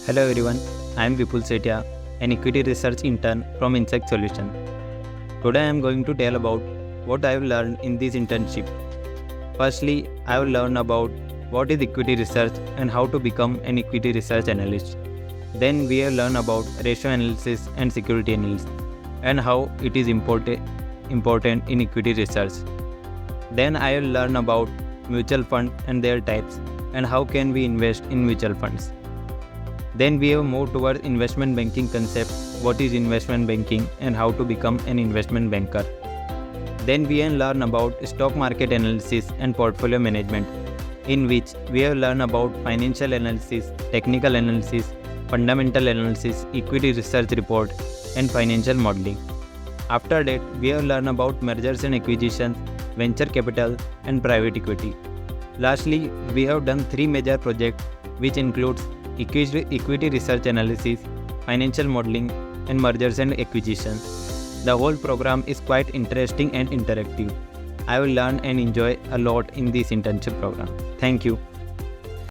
Hello everyone, I am Vipul Setia, an equity research intern from inSAKE Solution. Today I am going to tell about what I have learned in this internship. Firstly, I will learn about what is equity research and how to become an equity research analyst. Then we will learn about ratio analysis and security analysis and how it is important in equity research. Then I will learn about mutual funds and their types and how can we invest in mutual funds. Then we have moved towards investment banking concept, what is investment banking and how to become an investment banker. Then we will learn about stock market analysis and portfolio management, in which we have learned about financial analysis, technical analysis, fundamental analysis, equity research report and financial modeling. After that, we have learned about mergers and acquisitions, venture capital and private equity. Lastly, we have done 3 major projects which includes equity research analysis, financial modeling and mergers and acquisitions. The whole program is quite interesting and interactive. I will learn and enjoy a lot in this internship program. Thank you.